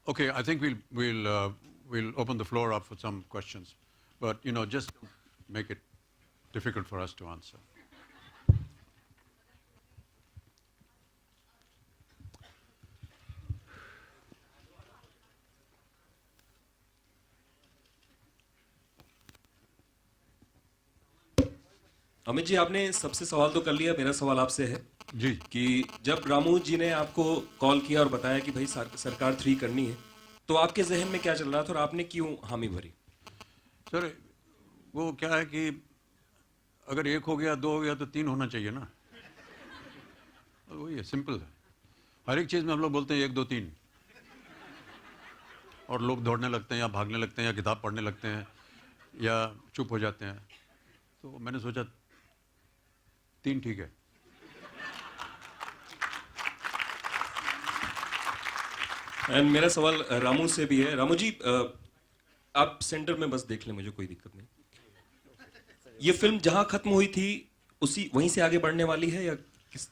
Okay, I think we'll open the floor up for some questions, but just make it difficult for us to answer. Amit ji, आपने सबसे सवाल तो कर लिया। मेरा सवाल आपसे है जी कि जब रामू जी ने आपको कॉल किया और बताया कि भाई सरकार 3 करनी है, तो आपके जहन में क्या चल रहा था और आपने क्यों हामी भरी? सर, वो क्या है कि अगर 1 हो गया, 2 हो गया, तो 3 होना चाहिए ना। वही है, सिंपल है। हर एक चीज़ में हम लोग बोलते हैं 1 2 3, और लोग दौड़ने लगते हैं या भागने लगते हैं या किताब पढ़ने लगते हैं या चुप हो जाते हैं। तो मैंने सोचा 3 ठीक है। एंड मेरा सवाल रामू से भी है। रामू जी, आप सेंटर में बस देख लें, मुझे कोई दिक्कत नहीं। ये फिल्म जहां खत्म हुई थी उसी वहीं से आगे बढ़ने वाली है या किस?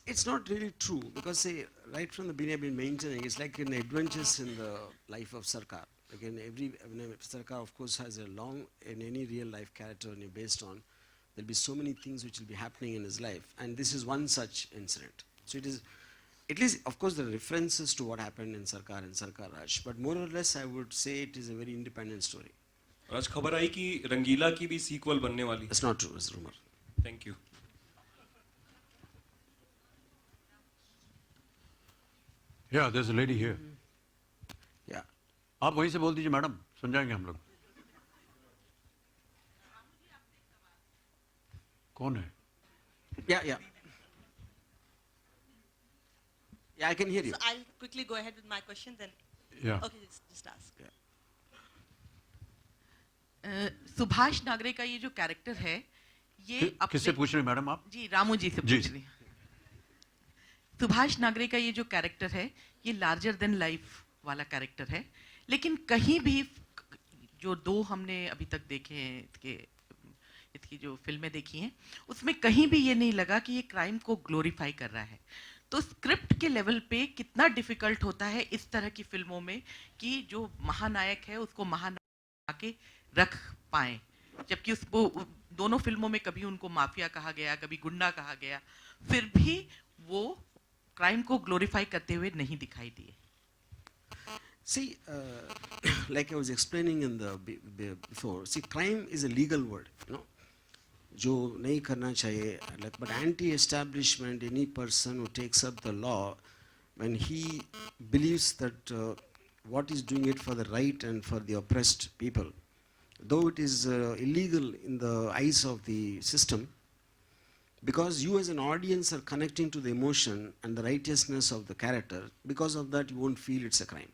It's not really true because say, right from the beginning I've been maintaining it's like an adventures in the life of Sarkar. Again, Sarkar of course has a long in any real life character and based on there'll be so many things which will be happening in his life, and this is one such incident. So it is at least of course the references to what happened in Sarkar and Sarkar Raj, but more or less I would say it is a very independent story. आज खबर आई कि रंगीला की भी sequel बनने वाली है। It's not true, it's rumor. Thank you. Yeah, there's a lady here. Yeah. आप वहीं से बोल दीजिए मैडम, सुन जाएंगे हम लोग। कौन है? Yeah, I can hear you. So I'll quickly go ahead with my question then. Yeah. Okay, just ask. Yeah. Subhash Nagare का ये जो कैरेक्टर है, ये किससे पूछ रहे हैं मैडम आप? जी, रामू जी से पूछ रही। सुभाष नागरे का ये जो कैरेक्टर है, ये लार्जर देन लाइफ वाला कैरेक्टर है, लेकिन कहीं भी जो 2 हमने अभी तक देखे हैं, इसकी जो फिल्में देखी हैं, उसमें कहीं भी ये नहीं लगा कि ये क्राइम को ग्लोरीफाई कर रहा है। तो स्क्रिप्ट के लेवल पे कितना डिफिकल्ट होता है इस तरह की फिल्मों में कि जो महानायक है उसको महानायक आके रख पाए, जबकि उसको दोनों फिल्मों में कभी उनको माफिया कहा गया, कभी गुंडा कहा गया, फिर भी वो क्राइम को ग्लोरीफाई करते हुए नहीं दिखाई दिए। See, like I was explaining in the before, see, crime is a legal word, जो नहीं करना चाहिए, like, but anti-establishment, any person who takes up the law, when he believes that what is doing it for the right and for the oppressed people, though it is illegal in the eyes of the system, because you as an audience are connecting to the emotion and the righteousness of the character, because of that you won't feel it's a crime,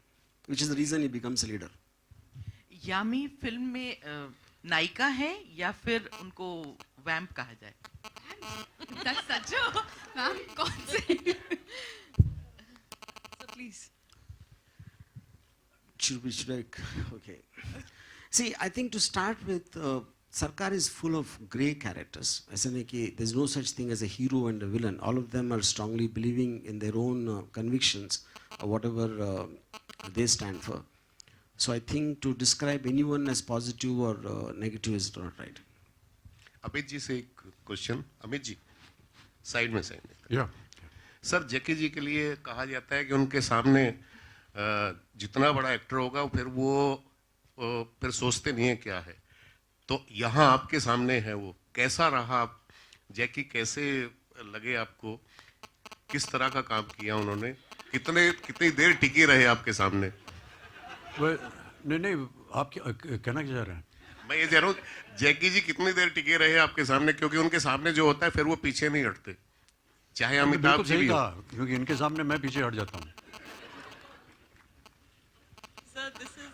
which is the reason he becomes a leader. Yami film में नायिका है या फिर उनको वैम्प कहा जाए? That's such a vamp concept. So please. Should I? Okay. See, I think to start with, Sarkar is full of grey characters. There's no such thing as a hero and a villain. All of them are strongly believing in their own convictions or whatever they stand for. So I think to describe anyone as positive or negative is not right. Amit ji से एक question. Amit ji, side में Yeah. Sir, जैकी जी के लिए कहा जाता है कि उनके सामने जितना बड़ा एक्टर होगा फिर वो फिर सोचते नहीं है क्या है, तो यहाँ आपके सामने है वो कैसा रहा? जैकी कैसे लगे आपको? किस तरह का काम किया उन्होंने? कितनी देर टिके रहे आपके सामने? नहीं, आप क्या कहना क्या चाह रहे हैं? मैं ये कह रहा हूँ, जैकी जी कितनी देर टिके रहे आपके सामने, क्योंकि उनके सामने जो होता है फिर वो पीछे नहीं हटते, चाहे अमिताभ जी भी हो। क्योंकि इनके सामने मैं पीछे हट जाता हूँ। Sir, this is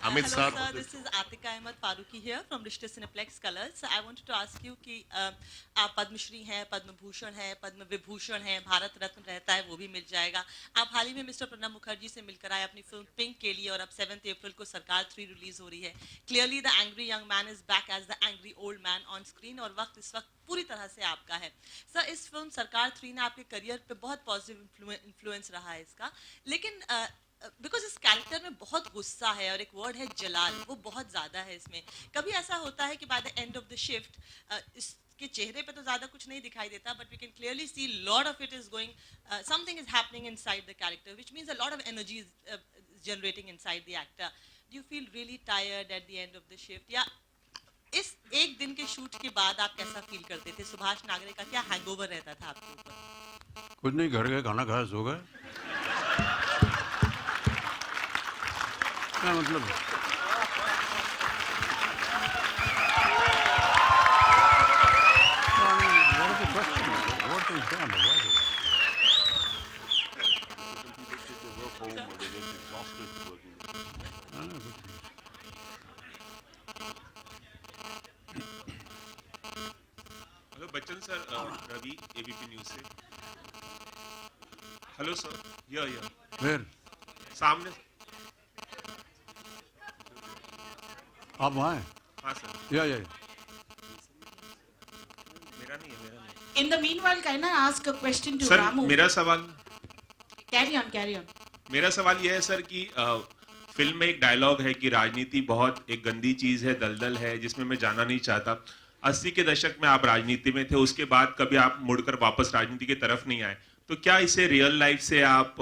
Amit Hello, sir. sir. This is Atika Ahmed Faruqi here from Rishte Cineplex Colors. So I wanted to ask you कि आप पद्मश्री हैं, पद्म भूषण हैं, पद्म विभूषण हैं, भारत रत्न रहता है वो भी मिल जाएगा. आप हाल ही में मिस्टर प्रणब मुखर्जी से मिलकर आए अपनी फिल्म पिंक के लिए और अब 7 अप्रैल को सरकार 3 रिलीज हो रही है. Clearly the angry young man is back as the angry old man on screen और वक्त इस वक्त पूरी तरह से आपका है. सर इस फिल्म सरकार 3 ने आपके करियर पे बहुत पॉजिटिव इन्फ्लुएंस रहा है इसका. लेकिन बिकॉज इस कैरेक्टर में बहुत गुस्सा है और एक वर्ड है जलाल, वो बहुत ज़्यादा है इसमें. कभी ऐसा होता है कि by the end of the shift इसके चेहरे पे तो ज़्यादा कुछ नहीं दिखाई देता, but we can clearly see lot of it is going, something is happening inside the character which means a lot of energy is generating inside the actor. Do you feel really tired at the end of the shift, या इस एक दिन के shoot के बाद आप कैसा feel करते थे? सुभाष नागरे का क्या हैंगओवर रहता था आपके ऊपर? कुछ नहीं, घर गए, खाना खाया, सो गए. क्या मतलब? What is the question? What is done? What is? Hello Bachchan sir, Ravi ABP news से. हेलो सर, या Where? सामने. आप वहाँ हैं? हाँ सर. या. मेरा नहीं है. In the meanwhile, can I ask a question to sir Ramu? मेरा सवाल Carry on. मेरा सवाल यह है सर कि फिल्म में एक डायलॉग है कि राजनीति बहुत एक गंदी चीज है, दलदल है जिसमें मैं जाना नहीं चाहता. 80 के दशक में आप राजनीति में थे, उसके बाद कभी आप मुड़कर वापस राजनीति की तरफ नहीं आए. तो क्या इसे रियल लाइफ से आप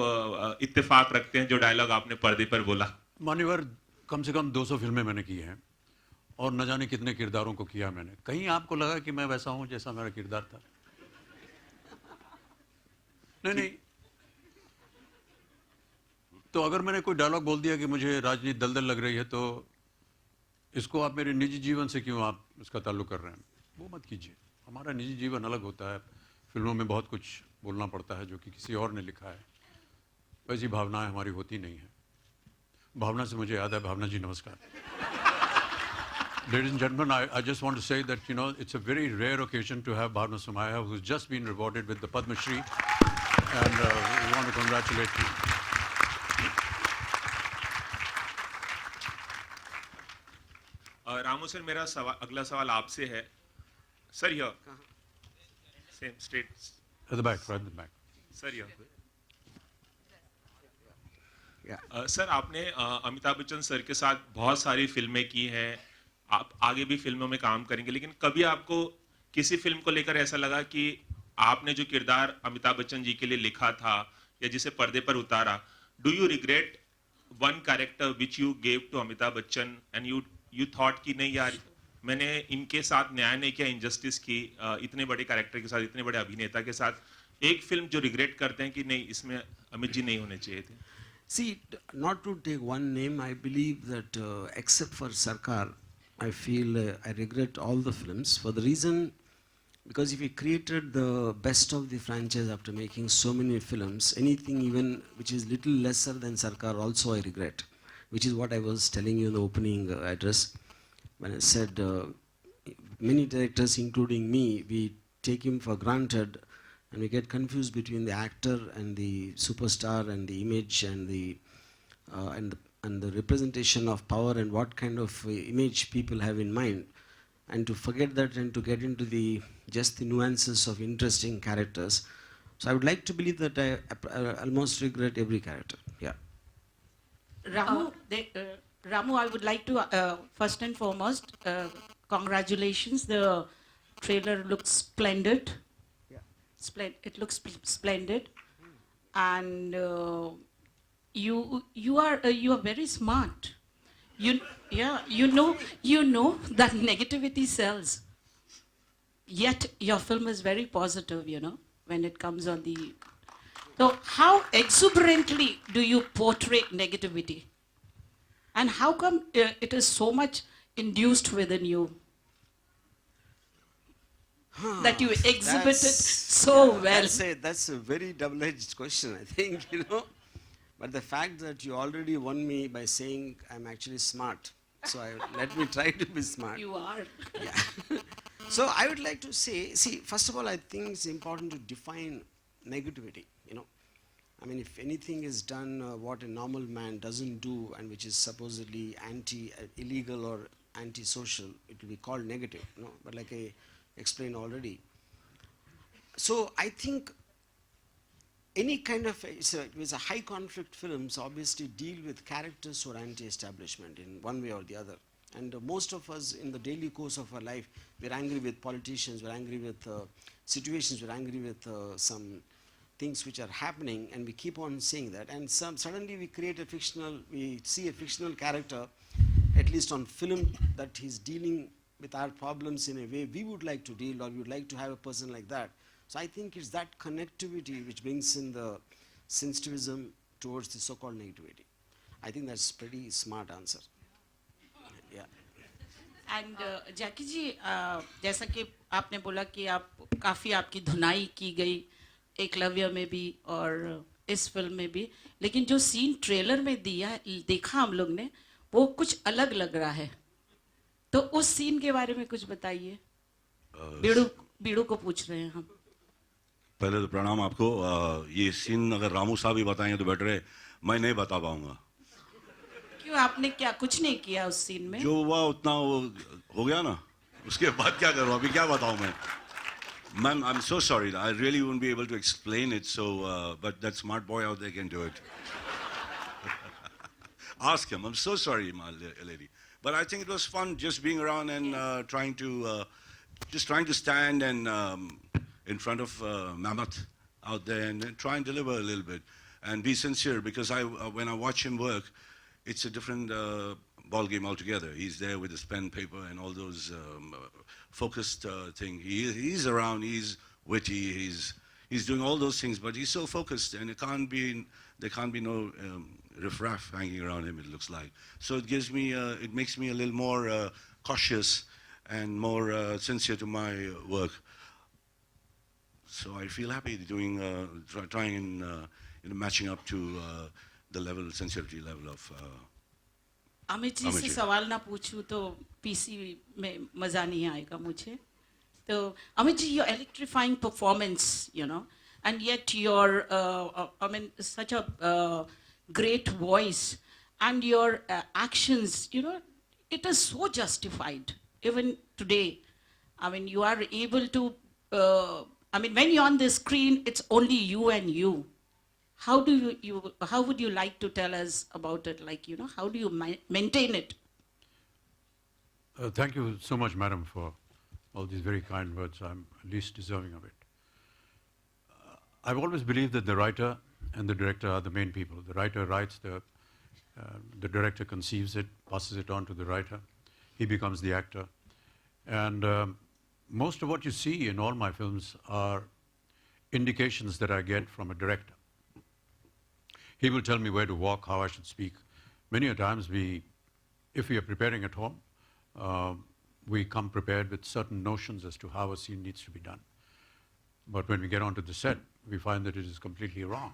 इत्तेफाक रखते हैं जो डायलॉग आपने पर्दे पर बोला? मान्यवर, कम से कम 200 फिल्में मैंने की हैं और न जाने कितने किरदारों को किया मैंने. कहीं आपको लगा कि मैं वैसा हूं जैसा मेरा किरदार था? नहीं. तो अगर मैंने कोई डायलॉग बोल दिया कि मुझे राजनीति दलदल लग रही है, तो इसको आप मेरे निजी जीवन से क्यों आप इसका ताल्लुक कर रहे हैं? वो मत कीजिए. हमारा निजी जीवन अलग होता है. फिल्मों में बहुत कुछ बोलना पड़ता है जो कि किसी और ने लिखा है. वैसी भावनाएं हमारी होती नहीं है. भावना से मुझे याद है, भावना जी नमस्कार. Ladies and gentlemen, I just want to say that, you know, it's a very rare occasion to have Bhavna Sumaya, who's just been rewarded with the Padma Shri, and we want to congratulate you. Ramu sir, मेरा अगला सवाल आपसे है. Sir यह same straight. At the back, right at the back. Sir यह Yeah. Sir आपने Amitabh Bachchan sir के साथ बहुत सारी फिल्में की हैं, आप आगे भी फिल्मों में काम करेंगे, लेकिन कभी आपको किसी फिल्म को लेकर ऐसा लगा कि आपने जो किरदार अमिताभ बच्चन जी के लिए लिखा था या जिसे पर्दे पर उतारा, do you regret one character which you gave to Amitabh Bachchan and you thought कि नहीं यार, मैंने इनके साथ न्याय नहीं किया, इंजस्टिस की, इतने बड़े कैरेक्टर के साथ, इतने बड़े अभिनेता के साथ, एक फिल्म जो रिग्रेट करते हैं कि नहीं इसमें अमित जी नहीं होने चाहिए थे? See, not to take one name, I believe that except for Sarkar, I feel I regret all the films for the reason, because if we created the best of the franchise after making so many films, anything even which is little lesser than Sarkar also I regret, which is what I was telling you in the opening address when I said many directors, including me, we take him for granted. And we get confused between the actor and the superstar and the image and the representation of power and what kind of image people have in mind, and to forget that and to get into the just the nuances of interesting characters. So I would like to believe that I almost regret every character. Yeah. Ramu, I would like to first and foremost congratulations. The trailer looks splendid. It looks splendid, and you are very smart. You know that negativity sells. Yet your film is very positive. You know when it comes on the. So how exuberantly do you portray negativity, and how come it is so much induced within you? That you exhibited so well. That's a very double-edged question, I think, you know. But the fact that you already won me by saying I'm actually smart, so let me try to be smart. You are. Yeah. So I would like to say, see, first of all, I think it's important to define negativity, you know. I mean, if anything is done what a normal man doesn't do and which is supposedly illegal or anti-social, it will be called negative, you know. But like I explained already. So I think any kind of, it's a high conflict films obviously deal with characters who are anti-establishment in one way or the other. And most of us in the daily course of our life, we're angry with politicians, we're angry with situations, we're angry with some things which are happening, and we keep on saying that. And suddenly we see a fictional character, at least on film, that he's dealing with our problems in a way we would like to deal, or we would like to have a person like that. So I think it's that connectivity which brings in the sensitivism towards the so-called negativity. I think that's pretty smart answer. Yeah. And Jackie ji जैसा कि आपने बोला कि आप काफ़ी आपकी धुनाई की गई एकलव्य में भी और इस फिल्म में भी, लेकिन जो सीन ट्रेलर में देखा हम लोग ने, वो कुछ अलग लग रहा है, तो उस सीन के बारे में कुछ बताइए। बीड़ू को पूछ रहे हैं हम। पहले तो प्रणाम आपको। ये सीन अगर रामू साहब ही बताएंगे तो बेटर है, मैं नहीं बता पाऊंगा। क्यों, आपने क्या कुछ नहीं किया उस सीन में? जो हुआ उतना वो हो गया ना, उसके बाद क्या करूं, अभी क्या बताऊं मैं। Ma'am, I'm so sorry. I really won't be able to explain it. So, but that smart boy out there can do it. Ask him. I'm so sorry, my lady. But I think it was fun just being around and trying to stand and in front of Mammoth out there and try and deliver a little bit and be sincere, because when I watch him work, it's a different ball game altogether. He's there with his pen, paper, and all those focused thing. He's around. He's witty. He's doing all those things, but he's so focused, and there can't be no riffraff hanging around him. It looks like. So it makes me a little more cautious and more sincere to my work. So I feel happy doing, trying and matching up to the sensitivity level of. Amit ji से सवाल ना पूछूं तो PC में मजा नहीं आएगा मुझे। तो Amit ji, your electrifying performance, you know, and yet your, I mean, such a great voice, and your actions, you know, it is so justified. Even today, I mean, you are able to, I mean, when you're on the screen, it's only you and you. How would you like to tell us about it? Like, you know, how do you maintain it? Thank you so much, madam, for all these very kind words. I'm least deserving of it. I've always believed that the writer and the director are the main people. The writer writes, the director conceives it, passes it on to the writer. He becomes the actor. And most of what you see in all my films are indications that I get from a director. He will tell me where to walk, how I should speak. Many a times if we are preparing at home, we come prepared with certain notions as to how a scene needs to be done. But when we get onto the set, we find that it is completely wrong.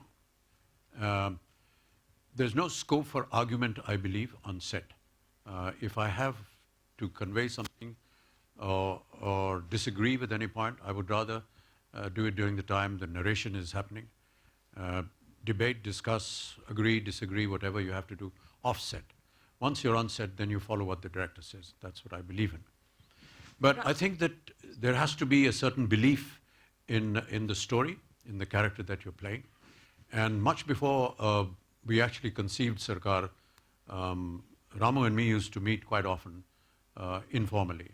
There's no scope for argument, I believe, on set. If I have to convey something or disagree with any point, I would rather do it during the time the narration is happening. Debate, discuss, agree, disagree, whatever you have to do, offset. Once you're on set, then you follow what the director says. That's what I believe in. But I think that there has to be a certain belief in the story, in the character that you're playing. And much before we actually conceived Sarkar, Ramu and me used to meet quite often, informally.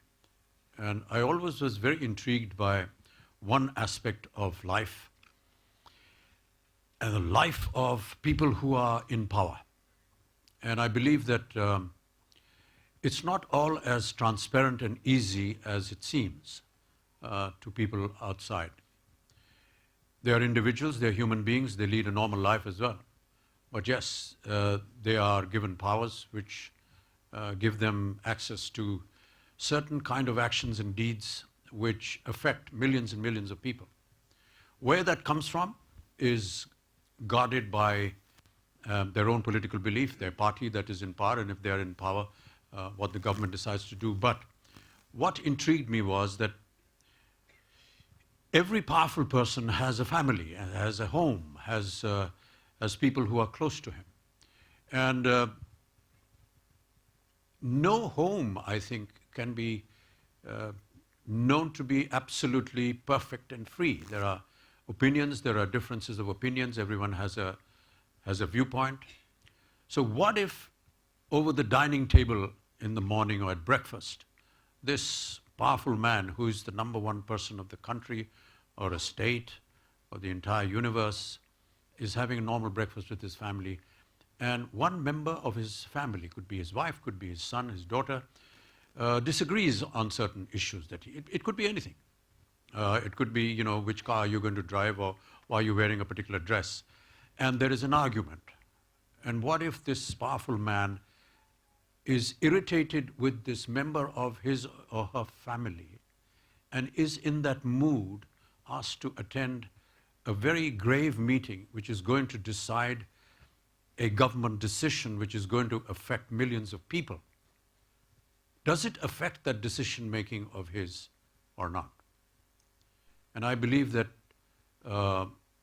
And I always was very intrigued by one aspect of life, and the life of people who are in power. And I believe that it's not all as transparent and easy as it seems to people outside. They are individuals, they're human beings, they lead a normal life as well. But yes, they are given powers which give them access to certain kind of actions and deeds which affect millions and millions of people. Where that comes from is guarded by their own political belief, their party that is in power, and if they are in power, what the government decides to do. But what intrigued me was that every powerful person has a family, has a home, has people who are close to him. And no home, I think, can be known to be absolutely perfect and free. There are opinions, there are differences of opinions, everyone has a viewpoint. So what if over the dining table in the morning or at breakfast, this powerful man who is the number one person of the country or a state or the entire universe is having a normal breakfast with his family, and one member of his family, could be his wife, could be his son, his daughter, disagrees on certain issues. It could be anything. It could be, you know, which car you're going to drive or why you're wearing a particular dress. And there is an argument. And what if this powerful man is irritated with this member of his or her family and is in that mood asked to attend a very grave meeting which is going to decide a government decision which is going to affect millions of people? Does it affect that decision making of his or not? And I believe that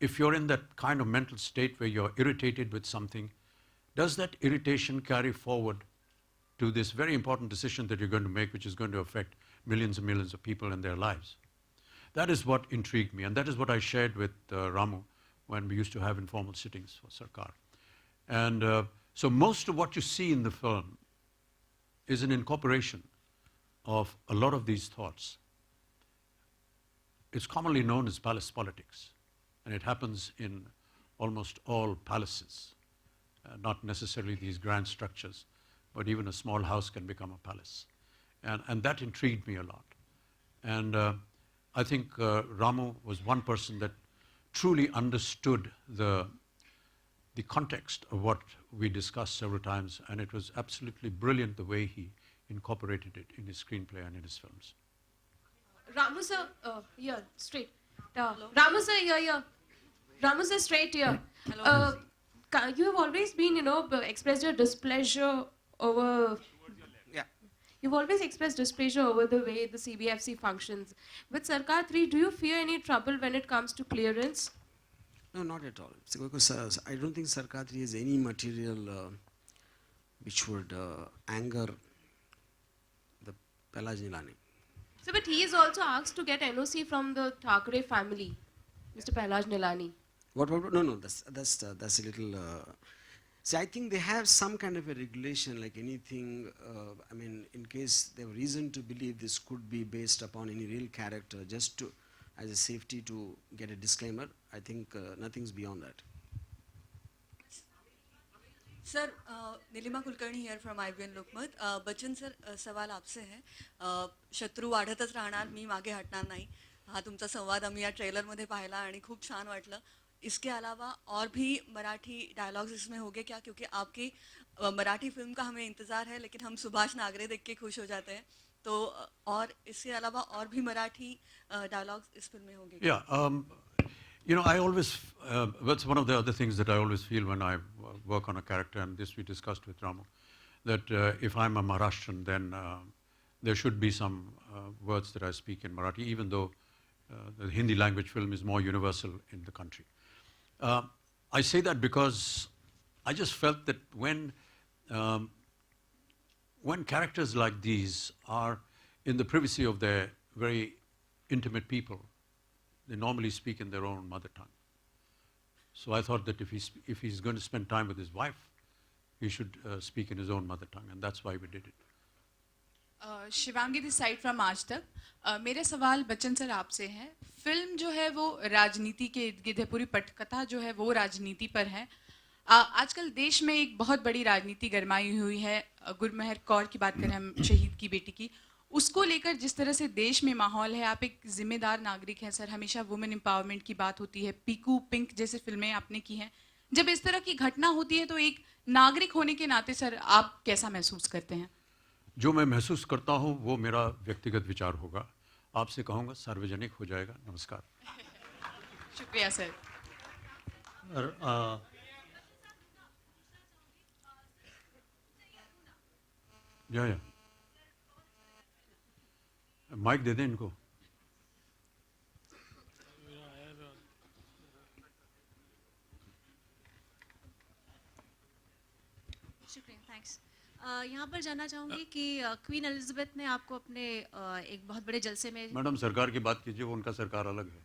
if you're in that kind of mental state where you're irritated with something, does that irritation carry forward to this very important decision that you're going to make, which is going to affect millions and millions of people and their lives? That is what intrigued me, and that is what I shared with Ramu when we used to have informal sittings for Sarkar. And so most of what you see in the film is an incorporation of a lot of these thoughts. It's commonly known as palace politics, and it happens in almost all palaces, not necessarily these grand structures, but even a small house can become a palace. And that intrigued me a lot. And I think Ramu was one person that truly understood the context of what we discussed several times, and it was absolutely brilliant the way he incorporated it in his screenplay and in his films. Ramu sir, here, straight. Ramu sir, here. Ramu sir, straight here. Hello. You have always been, expressed your displeasure over... Yeah. You've always expressed displeasure over the way the CBFC functions. With Sarkar 3, do you fear any trouble when it comes to clearance? No, not at all. Because I don't think Sarkar 3 has any material which would anger the Pailaj Nilani. So, but he is also asked to get NOC from the Thackeray family, Mr. Pailaj Nilani. What? No, that's a little... see, I think they have some kind of a regulation, like anything, I mean, in case they have reason to believe this could be based upon any real character, just to, as a safety to get a disclaimer, I think nothing's beyond that. Sir Neelima Kulkarni here from IBN Lokmat. Bachchan sir, सवाल आपसे है. शत्रू वाढतच राहणार, मी मागे हटणार नाही. हा तुमचा संवाद आम्ही या ट्रेलरमध्ये पाहिला आणि खूप छान वाटलं. इसके अलावा और भी मराठी डायलॉग्स इसमें होंगे क्या? क्योंकि आपकी मराठी फिल्म का हमें इंतज़ार है, लेकिन हम सुभाष नागरे देख के खुश हो जाते हैं. तो और इसके अलावा और भी मराठी डायलॉग्स इस फिल्म में होंगे क्या? Yeah, I always, that's one of the other things that I always feel when I work on a character, and this we discussed with Ramu, that if I'm a Maharashtrian, then there should be some words that I speak in Marathi, even though the Hindi language film is more universal in the country. I say that because I just felt that when characters like these are in the privacy of their very intimate people, they normally speak in their own mother tongue. So I thought that if he's going to spend time with his wife, he should speak in his own mother tongue, and that's why we did it. Shivangi this side from आज तक. मेरे सवाल Bachchan sir आपसे हैं. Film जो है वो राजनीति के इर्द गिर्द है, पूरी पटकथा जो है वो राजनीति पर है. आजकल देश में एक बहुत बड़ी राजनीति गरमाई हुई है. गुरमेहर कौर की बात करें हम, शहीद की बेटी की, उसको लेकर जिस तरह से देश में माहौल है, आप एक जिम्मेदार नागरिक हैं सर, हमेशा वुमेन एम्पावरमेंट की बात होती है, पीकू पिंक जैसे फिल्में आपने की हैं. जब इस तरह की घटना होती है तो एक नागरिक होने के नाते सर आप कैसा महसूस करते हैं? जो मैं महसूस करता हूँ वो मेरा व्यक्तिगत विचार होगा. आपसे कहूँगा सार्वजनिक हो जाएगा. नमस्कार. शुक्रिया सर. या माइक दे दें इनको. शुक्रिया, थैंक्स. यहाँ पर जानना चाहूँगी कि क्वीन एलिजाबेथ ने आपको अपने एक बहुत बड़े जलसे में. मैडम सरकार की बात कीजिए, वो उनका सरकार अलग है.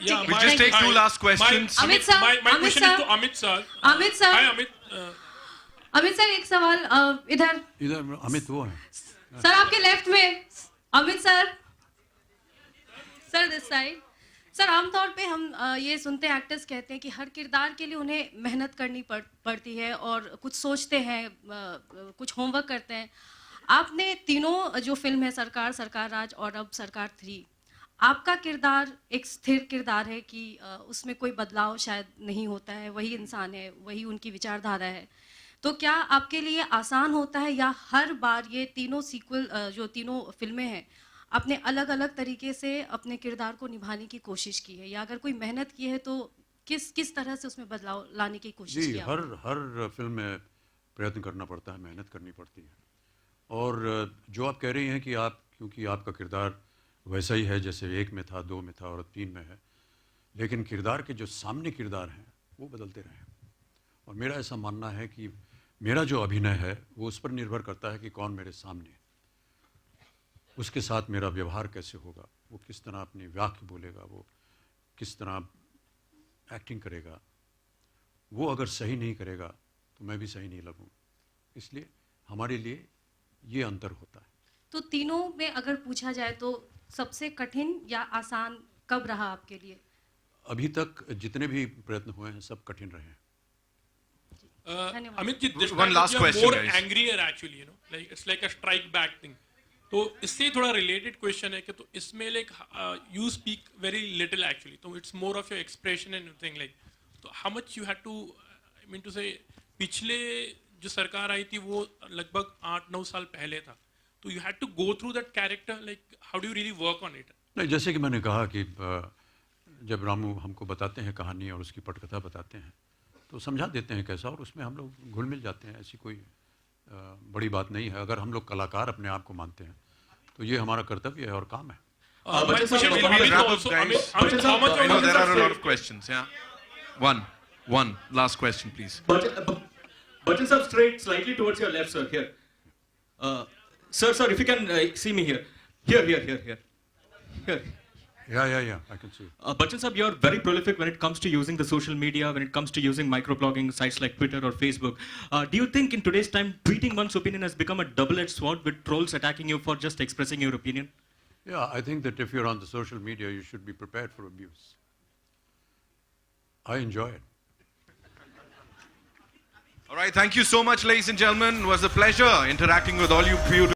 Yeah, we just take two last questions. Amit sir, My Amit question sir. is to Amit sir. Amit sir. Hi Amit. Amit sir एक सवाल इधर. इधर अमित वो है. सर आपके लेफ्ट में. Amit sir. Sir this side. Sir आमतौर पे हम ये सुनते हैं, एक्टर्स कहते हैं कि हर किरदार के लिए उन्हें मेहनत करनी पड़ती है और कुछ सोचते हैं, कुछ होमवर्क करते हैं. आपने तीनों जो फिल्म है, सरकार, सरकार राज और अब सरकार 3, आपका किरदार एक स्थिर किरदार है कि उसमें कोई बदलाव शायद नहीं होता है, वही इंसान है, वही उनकी विचारधारा है. तो क्या आपके लिए आसान होता है या हर बार ये तीनों सीक्वल जो तीनों फिल्में हैं आपने अलग अलग तरीके से अपने किरदार को निभाने की कोशिश की है, या अगर कोई मेहनत की है तो किस तरह से उसमें बदलाव लाने की कोशिश की? हर फिल्म में प्रयत्न करना पड़ता है, मेहनत करनी पड़ती है. और जो आप कह रही हैं कि क्योंकि आपका किरदार वैसा ही है जैसे 1 में था, 2 में था और 3 में है, लेकिन किरदार के जो सामने किरदार हैं वो बदलते रहे. और मेरा ऐसा मानना है कि मेरा जो अभिनय है वो उस पर निर्भर करता है कि कौन मेरे सामने, उसके साथ मेरा व्यवहार कैसे होगा, वो किस तरह अपनी वाक्य बोलेगा, वो किस तरह एक्टिंग करेगा. वो अगर सही नहीं करेगा तो मैं भी सही नहीं लगूँ. इसलिए हमारे लिए ये अंतर होता है. तो तीनों में अगर पूछा जाए तो सबसे कठिन या आसान कब रहा आपके लिए? अभी तक जितने भी प्रयत्न हुए हैं सब कठिन रहे हैं. Amit ji, this One last question, more guys. angrier actually, you know, like it's like a strike back thing. तो इससे थोड़ा related question है कि तो इसमें like you speak very little actually, तो it's more of your expression and thing like. तो how much you had to, I mean to say, पिछले जो सरकार आई थी वो लगभग 8-9 साल पहले था. तो you had to go through that character, like how do you really work on it? नहीं, जैसे कि मैंने कहा कि जब रामू हमको बताते हैं कहानी और उसकी पटकथा बताते हैं तो समझा देते हैं कैसा, और उसमें हम लोग घुल मिल जाते हैं. ऐसी कोई बड़ी बात नहीं है. अगर हम लोग कलाकार अपने आप को मानते हैं तो ये हमारा कर्तव्य है और काम है. There are a lot of questions. Yeah, one last question, please. Bachchan sir, straight slightly towards your left, sir. Here, sir, if you can see me here. Yeah, I can see. Bachchan sir, you're very prolific when it comes to using the social media, when it comes to using microblogging sites like Twitter or Facebook. Do you think in today's time, tweeting one's opinion has become a double-edged sword with trolls attacking you for just expressing your opinion? Yeah, I think that if you're on the social media, you should be prepared for abuse. I enjoy it. All right, thank you so much, ladies and gentlemen. It was a pleasure interacting with all you.